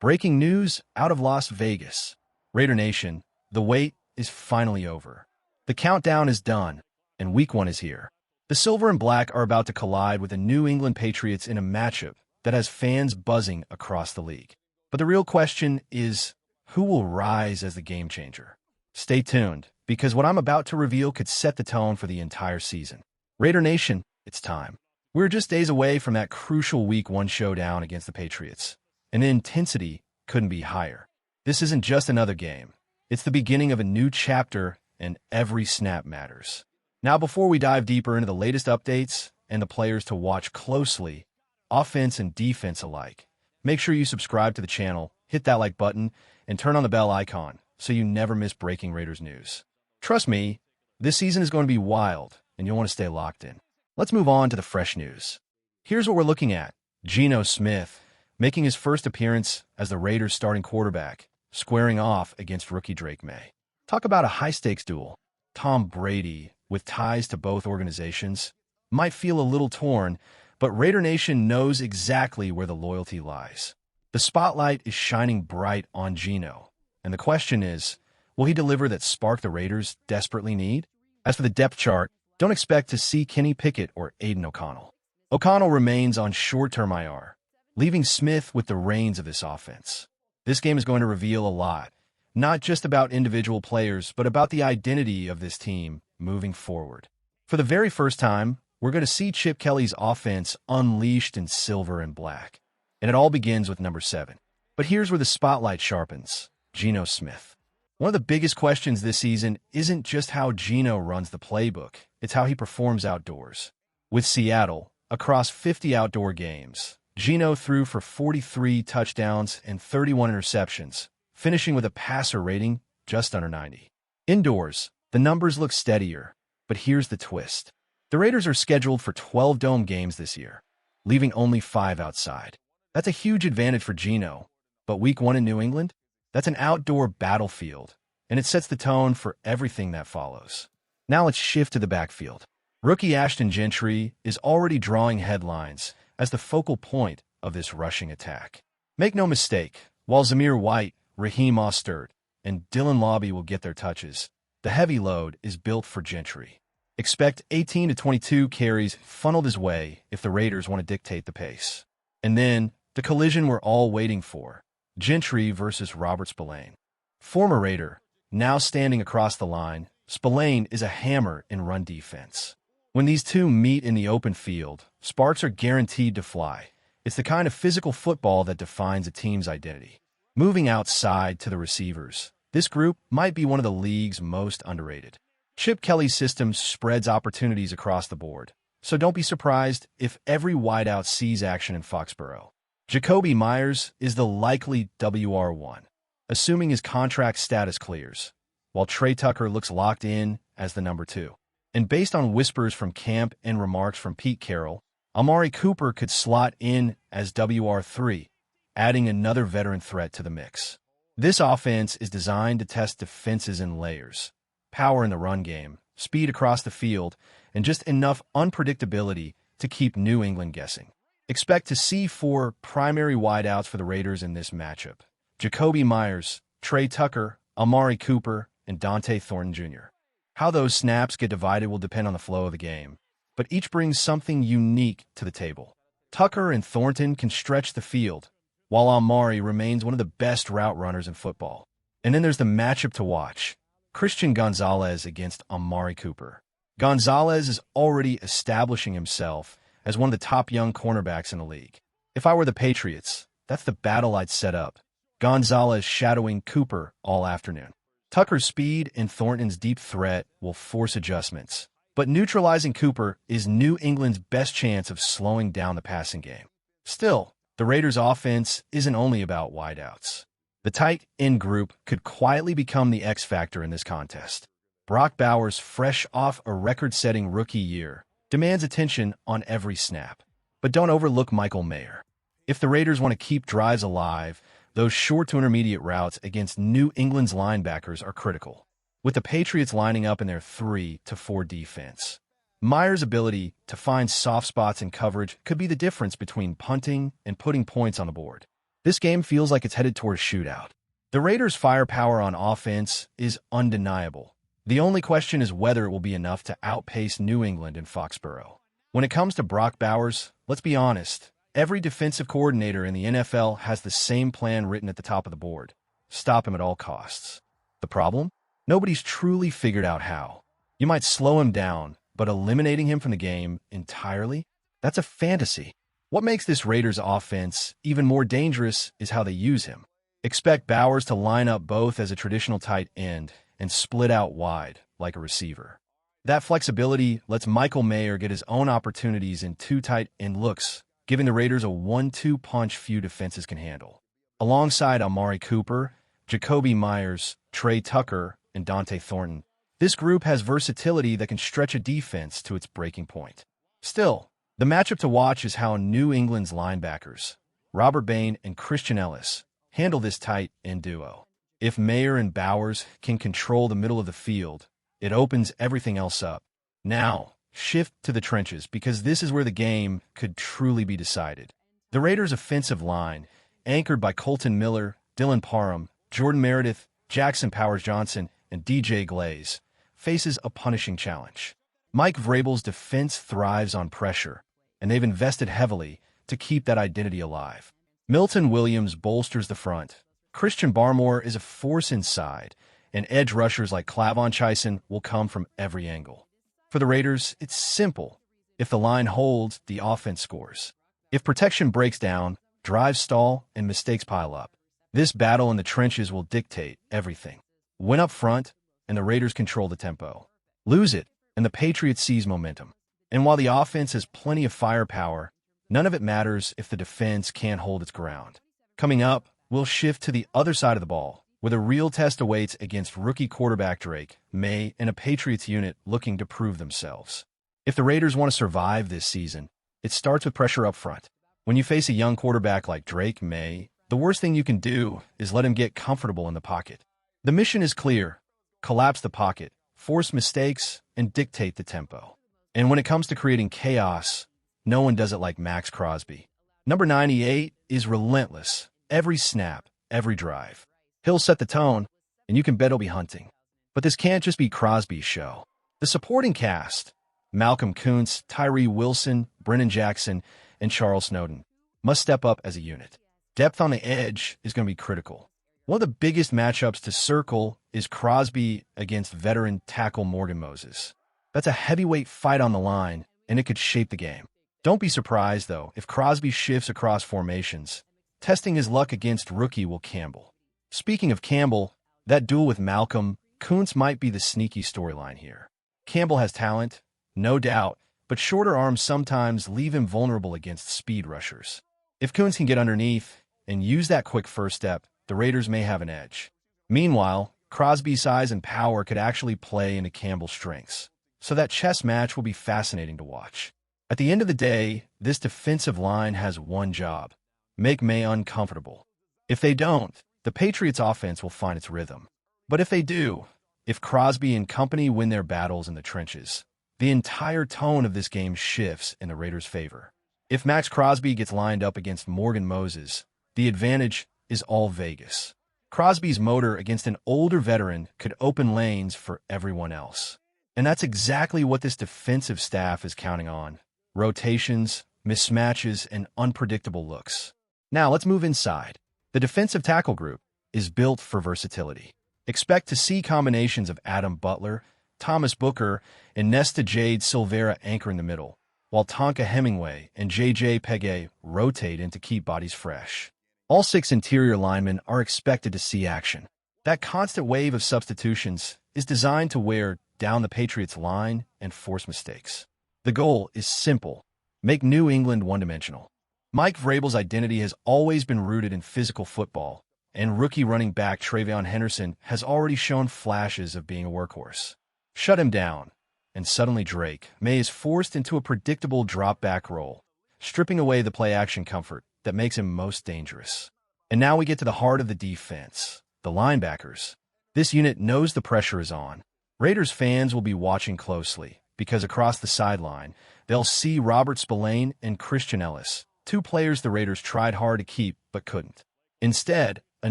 Breaking news out of Las Vegas. Raider Nation, the wait is finally over. The countdown is done, and Week 1 is here. The Silver and Black are about to collide with the New England Patriots in a matchup that has fans buzzing across the league. But the real question is, who will rise as the game changer? Stay tuned, because what I'm about to reveal could set the tone for the entire season. Raider Nation, it's time. We're just days away from that crucial Week 1 showdown against the Patriots, and the intensity couldn't be higher. This isn't just another game. It's the beginning of a new chapter, and every snap matters. Now, before we dive deeper into the latest updates and the players to watch closely, offense and defense alike, make sure you subscribe to the channel, hit that like button, and turn on the bell icon so you never miss breaking Raiders news. Trust me, this season is going to be wild, and you'll want to stay locked in. Let's move on to the fresh news. Here's what we're looking at. Geno Smith making his first appearance as the Raiders' starting quarterback, squaring off against rookie Drake May. Talk about a high-stakes duel. Tom Brady, with ties to both organizations, might feel a little torn, but Raider Nation knows exactly where the loyalty lies. The spotlight is shining bright on Geno, and the question is, will he deliver that spark the Raiders desperately need? As for the depth chart, don't expect to see Kenny Pickett or Aiden O'Connell. O'Connell remains on short-term IR, leaving Smith with the reins of this offense. This game is going to reveal a lot, not just about individual players, but about the identity of this team moving forward. For the very first time, we're going to see Chip Kelly's offense unleashed in silver and black. And it all begins with number 7. But here's where the spotlight sharpens: Geno Smith. One of the biggest questions this season isn't just how Geno runs the playbook, it's how he performs outdoors. With Seattle, across 50 outdoor games, Geno threw for 43 touchdowns and 31 interceptions, finishing with a passer rating just under 90. Indoors, the numbers look steadier, but here's the twist. The Raiders are scheduled for 12 dome games this year, leaving only 5 outside. That's a huge advantage for Geno, but Week 1 in New England? That's an outdoor battlefield, and it sets the tone for everything that follows. Now let's shift to the backfield. Rookie Ashton Gentry is already drawing headlines as the focal point of this rushing attack. Make no mistake, while Zamir White, Raheem Mostert, and Dylan Lobby will get their touches, the heavy load is built for Gentry. Expect 18 to 22 carries funneled his way if the Raiders want to dictate the pace. And then, the collision we're all waiting for: Gentry versus Robert Spillane. Former Raider, now standing across the line, Spillane is a hammer in run defense. When these two meet in the open field, sparks are guaranteed to fly. It's the kind of physical football that defines a team's identity. Moving outside to the receivers, this group might be one of the league's most underrated. Chip Kelly's system spreads opportunities across the board, so don't be surprised if every wideout sees action in Foxborough. Jakobi Meyers is the likely WR1, assuming his contract status clears, while Trey Tucker looks locked in as the number 2. And based on whispers from camp and remarks from Pete Carroll, Amari Cooper could slot in as WR3, adding another veteran threat to the mix. This offense is designed to test defenses in layers: power in the run game, speed across the field, and just enough unpredictability to keep New England guessing. Expect to see 4 primary wideouts for the Raiders in this matchup: Jakobi Meyers, Trey Tucker, Amari Cooper, and Dante Thornton Jr. How those snaps get divided will depend on the flow of the game, but each brings something unique to the table. Tucker and Thornton can stretch the field, while Amari remains one of the best route runners in football. And then there's the matchup to watch: Christian Gonzalez against Amari Cooper. Gonzalez is already establishing himself as one of the top young cornerbacks in the league. If I were the Patriots, that's the battle I'd set up: Gonzalez shadowing Cooper all afternoon. Tucker's speed and Thornton's deep threat will force adjustments, but neutralizing Cooper is New England's best chance of slowing down the passing game. Still, the Raiders' offense isn't only about wideouts. The tight end group could quietly become the X factor in this contest. Brock Bowers, fresh off a record-setting rookie year, demands attention on every snap. But don't overlook Michael Mayer. If the Raiders want to keep drives alive, those short to intermediate routes against New England's linebackers are critical, with the Patriots lining up in their 3-4 defense. Meyers' ability to find soft spots in coverage could be the difference between punting and putting points on the board. This game feels like it's headed toward a shootout. The Raiders' firepower on offense is undeniable. The only question is whether it will be enough to outpace New England in Foxborough. When it comes to Brock Bowers, let's be honest, every defensive coordinator in the NFL has the same plan written at the top of the board. Stop him at all costs. The problem? Nobody's truly figured out how. You might slow him down, but eliminating him from the game entirely? That's a fantasy. What makes this Raiders offense even more dangerous is how they use him. Expect Bowers to line up both as a traditional tight end and split out wide like a receiver. That flexibility lets Michael Mayer get his own opportunities in two tight end looks, giving the Raiders a 1-2 punch few defenses can handle. Alongside Amari Cooper, Jakobi Meyers, Trey Tucker, and Dante Thornton, this group has versatility that can stretch a defense to its breaking point. Still, the matchup to watch is how New England's linebackers, Robert Bain and Christian Ellis, handle this tight end duo. If Mayer and Bowers can control the middle of the field, it opens everything else up. Now, shift to the trenches because this is where the game could truly be decided. The Raiders' offensive line, anchored by Colton Miller, Dylan Parham, Jordan Meredith, Jackson Powers-Johnson, and DJ Glaze, faces a punishing challenge. Mike Vrabel's defense thrives on pressure, and they've invested heavily to keep that identity alive. Milton Williams bolsters the front. Christian Barmore is a force inside, and edge rushers like Clavon Chaisson will come from every angle. For the Raiders, it's simple. If the line holds, the offense scores. If protection breaks down, drives stall, and mistakes pile up, this battle in the trenches will dictate everything. Win up front, and the Raiders control the tempo. Lose it, and the Patriots seize momentum. And while the offense has plenty of firepower, none of it matters if the defense can't hold its ground. Coming up, we'll shift to the other side of the ball, where the real test awaits against rookie quarterback Drake Maye and a Patriots unit looking to prove themselves. If the Raiders want to survive this season, it starts with pressure up front. When you face a young quarterback like Drake Maye, the worst thing you can do is let him get comfortable in the pocket. The mission is clear: collapse the pocket, force mistakes, and dictate the tempo. And when it comes to creating chaos, no one does it like Max Crosby. Number 98 is relentless. Every snap, every drive. He'll set the tone, and you can bet he'll be hunting. But this can't just be Crosby's show. The supporting cast, Malcolm Kuntz, Tyree Wilson, Brennan Jackson, and Charles Snowden, must step up as a unit. Depth on the edge is going to be critical. One of the biggest matchups to circle is Crosby against veteran tackle Morgan Moses. That's a heavyweight fight on the line, and it could shape the game. Don't be surprised, though, if Crosby shifts across formations, testing his luck against rookie Will Campbell. Speaking of Campbell, that duel with Malcolm, Kuntz might be the sneaky storyline here. Campbell has talent, no doubt, but shorter arms sometimes leave him vulnerable against speed rushers. If Kuntz can get underneath and use that quick first step, the Raiders may have an edge. Meanwhile, Crosby's size and power could actually play into Campbell's strengths, so that chess match will be fascinating to watch. At the end of the day, this defensive line has one job: make Maye uncomfortable. If they don't, the Patriots' offense will find its rhythm. But if they do, if Crosby and company win their battles in the trenches, the entire tone of this game shifts in the Raiders' favor. If Max Crosby gets lined up against Morgan Moses, the advantage is all Vegas. Crosby's motor against an older veteran could open lanes for everyone else. And that's exactly what this defensive staff is counting on: rotations, mismatches, and unpredictable looks. Now let's move inside. The defensive tackle group is built for versatility. Expect to see combinations of Adam Butler, Thomas Booker, and Nesta Jade Silvera anchor in the middle, while Tonka Hemingway and J.J. Pege rotate in to keep bodies fresh. All 6 interior linemen are expected to see action. That constant wave of substitutions is designed to wear down the Patriots' line and force mistakes. The goal is simple: make New England one-dimensional. Mike Vrabel's identity has always been rooted in physical football, and rookie running back Travion Henderson has already shown flashes of being a workhorse. Shut him down, and suddenly Drake Maye is forced into a predictable drop-back role, stripping away the play-action comfort that makes him most dangerous. And now we get to the heart of the defense, the linebackers. This unit knows the pressure is on. Raiders fans will be watching closely, because across the sideline, they'll see Robert Spillane and Christian Ellis, 2 players the Raiders tried hard to keep but couldn't. Instead, a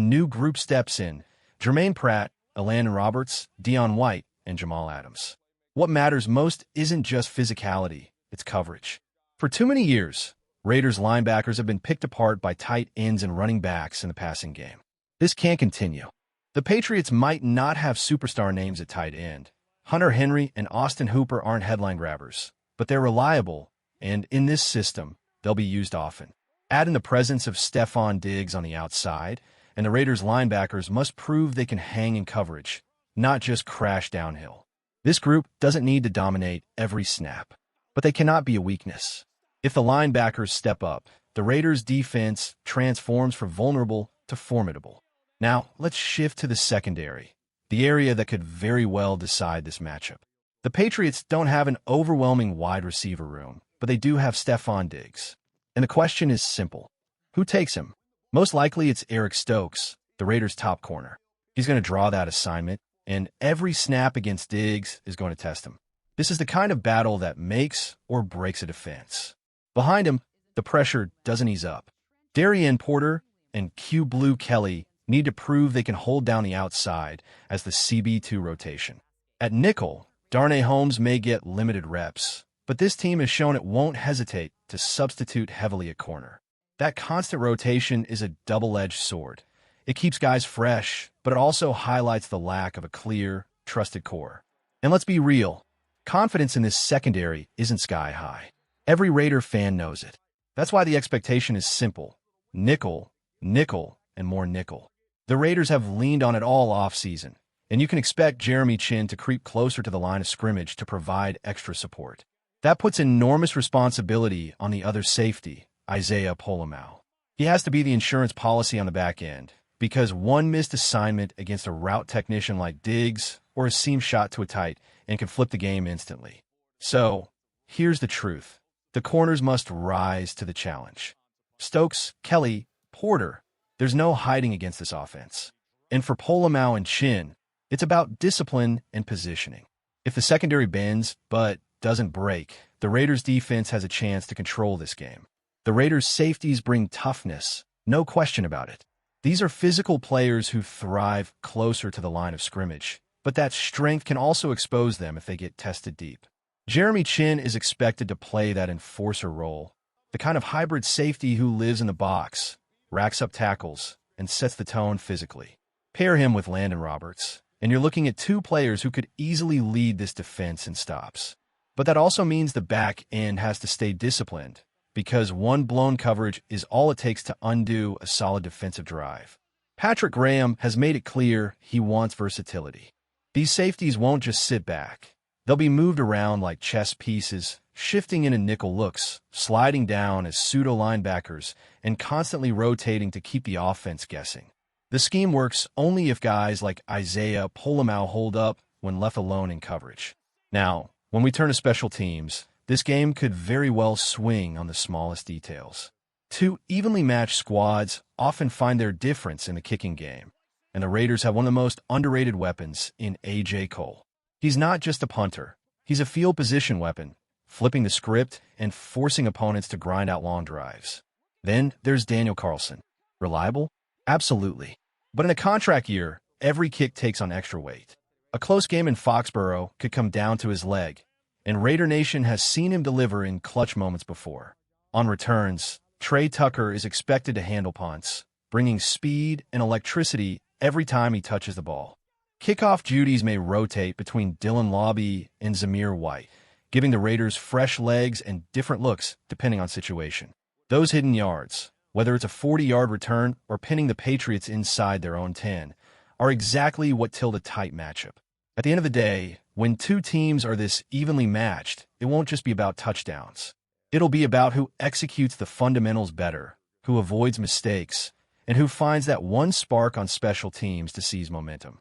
new group steps in: Jermaine Pratt, Elandon Roberts, Dion White, and Jamal Adams. What matters most isn't just physicality, it's coverage. For too many years, Raiders linebackers have been picked apart by tight ends and running backs in the passing game. This can't continue. The Patriots might not have superstar names at tight end. Hunter Henry and Austin Hooper aren't headline grabbers, but they're reliable, and in this system, they'll be used often. Add in the presence of Stephon Diggs on the outside, and the Raiders linebackers must prove they can hang in coverage, not just crash downhill. This group doesn't need to dominate every snap, but they cannot be a weakness. If the linebackers step up, the Raiders' defense transforms from vulnerable to formidable. Now, let's shift to the secondary, the area that could very well decide this matchup. The Patriots don't have an overwhelming wide receiver room, but they do have Stephon Diggs. And the question is simple: who takes him? Most likely it's Eric Stokes, the Raiders' top corner. He's going to draw that assignment, and every snap against Diggs is going to test him. This is the kind of battle that makes or breaks a defense. Behind him, the pressure doesn't ease up. Darian Porter and Q Blue Kelly need to prove they can hold down the outside as the CB2 rotation. At nickel, Darnay Holmes may get limited reps, but this team has shown it won't hesitate to substitute heavily at corner. That constant rotation is a double-edged sword. It keeps guys fresh, but it also highlights the lack of a clear, trusted core. And let's be real, confidence in this secondary isn't sky high. Every Raider fan knows it. That's why the expectation is simple: nickel, nickel, and more nickel. The Raiders have leaned on it all offseason, and you can expect Jeremy Chinn to creep closer to the line of scrimmage to provide extra support. That puts enormous responsibility on the other safety, Isaiah Pola-Mao. He has to be the insurance policy on the back end, because one missed assignment against a route technician like Diggs or a seam shot to a tight and can flip the game instantly. So, here's the truth. The corners must rise to the challenge. Stokes, Kelly, Porter, there's no hiding against this offense. And for Pola-Mao and Chinn, it's about discipline and positioning. If the secondary bends but doesn't break, the Raiders' defense has a chance to control this game. The Raiders' safeties bring toughness, no question about it. These are physical players who thrive closer to the line of scrimmage, but that strength can also expose them if they get tested deep. Jeremy Chinn is expected to play that enforcer role, the kind of hybrid safety who lives in the box, racks up tackles, and sets the tone physically. Pair him with Elandon Roberts, and you're looking at two players who could easily lead this defense in stops. But that also means the back end has to stay disciplined, because one blown coverage is all it takes to undo a solid defensive drive. Patrick Graham has made it clear he wants versatility. These safeties won't just sit back. They'll be moved around like chess pieces, shifting into nickel looks, sliding down as pseudo-linebackers, and constantly rotating to keep the offense guessing. The scheme works only if guys like Isaiah Pola-Mao hold up when left alone in coverage. Now, when we turn to special teams, this game could very well swing on the smallest details. Two evenly matched squads often find their difference in the kicking game, and the Raiders have one of the most underrated weapons in A.J. Cole. He's not just a punter. He's a field position weapon, flipping the script and forcing opponents to grind out long drives. Then there's Daniel Carlson. Reliable? Absolutely. But in a contract year, every kick takes on extra weight. A close game in Foxborough could come down to his leg, and Raider Nation has seen him deliver in clutch moments before. On returns, Trey Tucker is expected to handle punts, bringing speed and electricity every time he touches the ball. Kickoff duties may rotate between Dylan Lobby and Zamir White, giving the Raiders fresh legs and different looks depending on situation. Those hidden yards, whether it's a 40-yard return or pinning the Patriots inside their own 10, are exactly what tilt a tight matchup. At the end of the day, when two teams are this evenly matched, it won't just be about touchdowns. It'll be about who executes the fundamentals better, who avoids mistakes, and who finds that one spark on special teams to seize momentum.